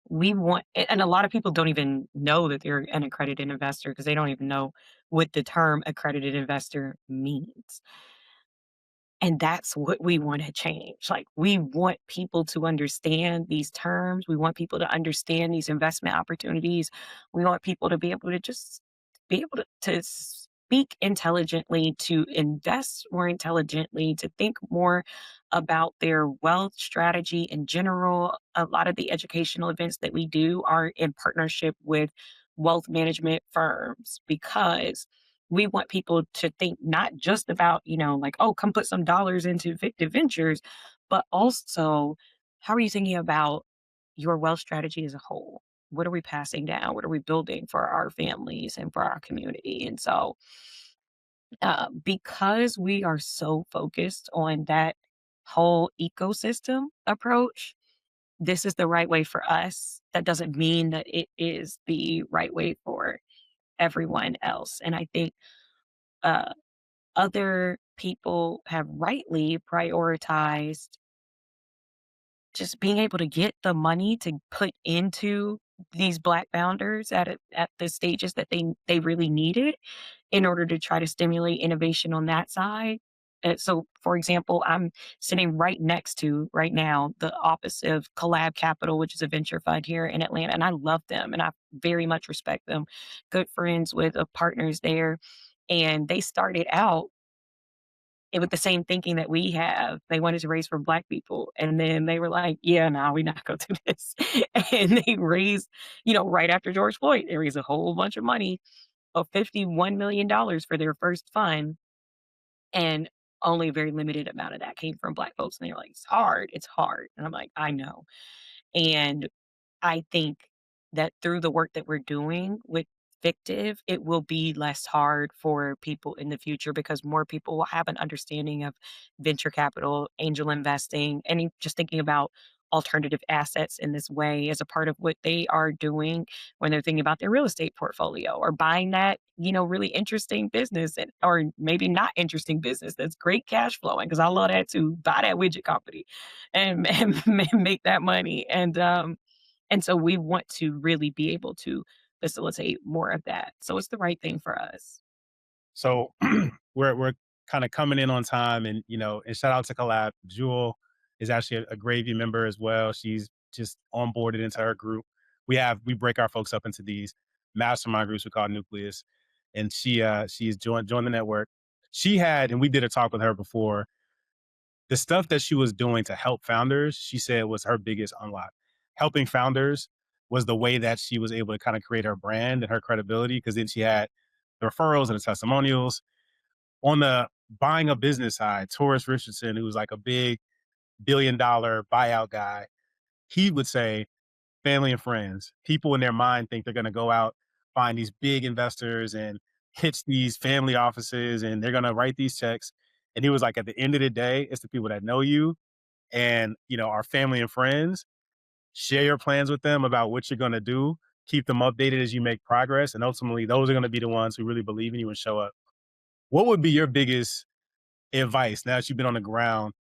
and a lot of people don't even know that they're an accredited investor because they don't even know what the term accredited investor means. And that's what we wanna change. Like, we want people to understand these terms. We want people to understand these investment opportunities. We want people to be able to just be able to speak intelligently, to invest more intelligently, to think more about their wealth strategy in general. A lot of the educational events that we do are in partnership with wealth management firms because we want people to think not just about, like, oh, come put some dollars into fictive ventures, but also how are you thinking about your wealth strategy as a whole? What are we passing down? What are we building for our families and for our community? And so, because we are so focused on that whole ecosystem approach, this is the right way for us. That doesn't mean that it is the right way for everyone else. And I think uh, other people have rightly prioritized just being able to get the money to put into these Black founders at the stages that they really needed in order to try to stimulate innovation on that side. So, for example, I'm sitting right next to right now the office of Collab Capital, which is a venture fund here in Atlanta, and I love them and I very much respect them. Good friends with partners there, and they started out with the same thinking that we have. They wanted to raise for Black people, and then they were like, "Yeah, no, we not gonna do this." And they raised, right after George Floyd, they raised a whole bunch of money of $51 million for their first fund, and only a very limited amount of that came from Black folks, and they're like, it's hard," and I'm like, "I know," and I think that through the work that we're doing with Fictive, it will be less hard for people in the future because more people will have an understanding of venture capital, angel investing, and just thinking about alternative assets in this way as a part of what they are doing when they're thinking about their real estate portfolio or buying that, really interesting business or maybe not interesting business that's great cash flowing because I love that too. Buy that widget company and make that money. And so we want to really be able to facilitate more of that. So it's the right thing for us. So we're kind of coming in on time, and and shout out to Collab. Jewel is actually a Gravy member as well. She's just onboarded into her group. We break our folks up into these mastermind groups we call Nucleus, and she's joined the network. She had, and we did a talk with her before. The stuff that she was doing to help founders, she said was her biggest unlock. Helping founders was the way that she was able to kind of create her brand and her credibility because then she had the referrals and the testimonials. On the buying a business side, Taurus Richardson, who was like a big $1 billion buyout guy, he would say family and friends. People in their mind think they're going to go out, find these big investors and pitch these family offices and they're going to write these checks. And he was like, at the end of the day, it's the people that know you and, our family and friends. Share your plans with them about what you're going to do. Keep them updated as you make progress. And ultimately, those are going to be the ones who really believe in you and show up. What would be your biggest advice now that you've been on the ground,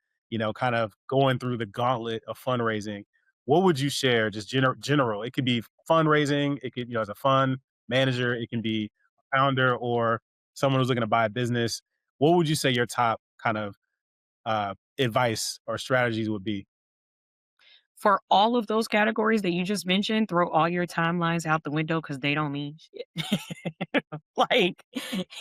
kind of going through the gauntlet of fundraising? What would you share? Just general. It could be fundraising. It could, as a fund manager, it can be a founder or someone who's looking to buy a business. What would you say your top kind of advice or strategies would be? For all of those categories that you just mentioned, throw all your timelines out the window because they don't mean shit. Like,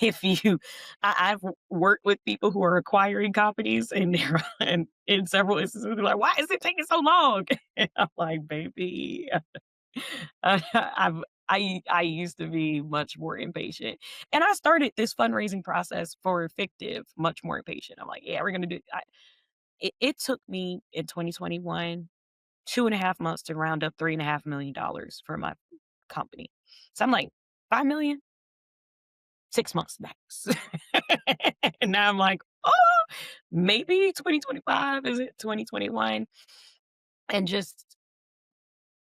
if you I've worked with people who are acquiring companies and they're and in several instances, they're like, "Why is it taking so long?" And I'm like, "Baby, I've I used to be much more impatient, and I started this fundraising process for Fictive much more impatient. I'm like, "Yeah, we're gonna do." It took me in 2021 2.5 months to round up $3.5 million for my company. So I'm like, 5 million, 6 months max. And now I'm like, oh, maybe 2025, is it 2021? And just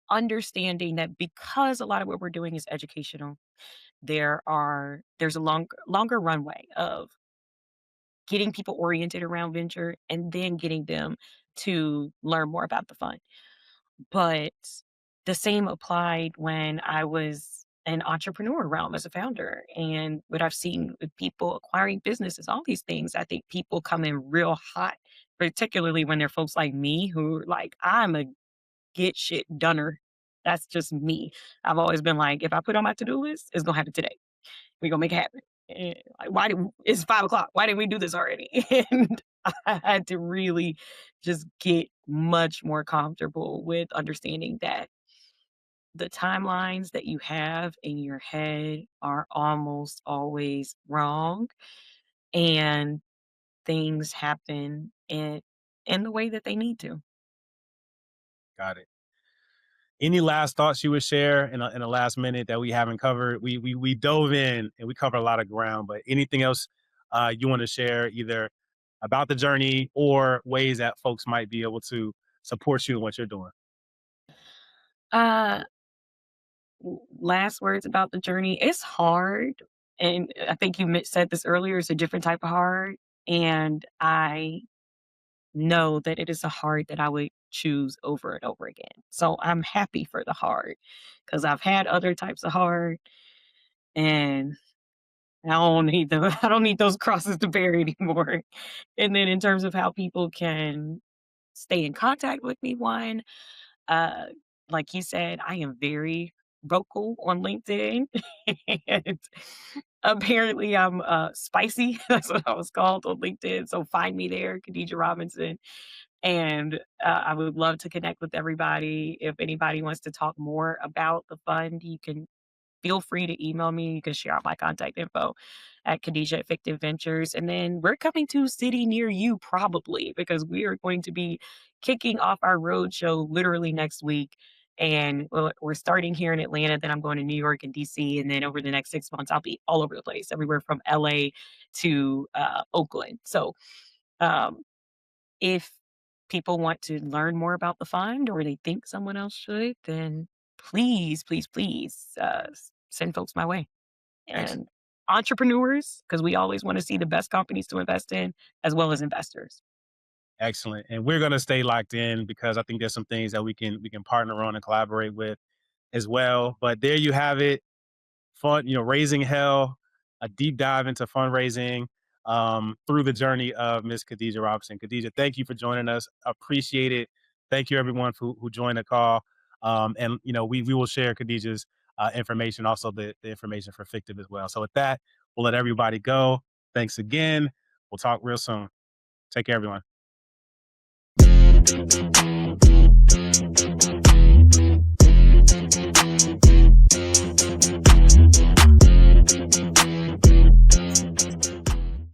understanding that because a lot of what we're doing is educational, there's a longer runway of getting people oriented around venture and then getting them to learn more about the fund. But the same applied when I was an entrepreneur realm as a founder. And what I've seen with people acquiring businesses, all these things, I think people come in real hot, particularly when they're folks like me who are like, I'm a get shit doner. That's just me. I've always been like, if I put on my to-do list, it's gonna happen today. We're gonna make it happen. And like, it's 5 o'clock? Why didn't we do this already? And I had to really just get much more comfortable with understanding that the timelines that you have in your head are almost always wrong and things happen in the way that they need to. Got it. Any last thoughts you would share in the last minute that we haven't covered? We dove in and we covered a lot of ground, but anything else you want to share either about the journey or ways that folks might be able to support you in what you're doing? Uh Last words about the journey. It's hard. And I think you said this earlier, it's a different type of hard. And I know that it is a hard that I would choose over and over again. So I'm happy for the hard because I've had other types of hard and I don't need those crosses to bear anymore. And then in terms of how people can stay in contact with me, one, uh, like you said, I am very vocal on LinkedIn. And apparently I'm spicy. That's what I was called on LinkedIn. So find me there, Khadijah Robinson. And I would love to connect with everybody. If anybody wants to talk more about the fund, you can feel free to email me. You can share out my contact info at Khadijah at Fictive Ventures. And then we're coming to a city near you probably because we are going to be kicking off our road show literally next week. And we're starting here in Atlanta. Then I'm going to New York and DC. And then over the next 6 months, I'll be all over the place, everywhere from LA to Oakland. So um, if people want to learn more about the fund or they think someone else should, then please, please, please send folks my way. Excellent. And entrepreneurs, because we always want to see the best companies to invest in, as well as investors. Excellent. And we're going to stay locked in because I think there's some things that we can partner on and collaborate with as well. But there you have it. Fun, raising hell, a deep dive into fundraising through the journey of Miss Khadijah Robinson. Khadijah, thank you for joining us. Appreciate it. Thank you everyone who joined the call. And we will share Khadijah's information, also the information for Fictive as well. So with that, we'll let everybody go. Thanks again. We'll talk real soon. Take care, everyone.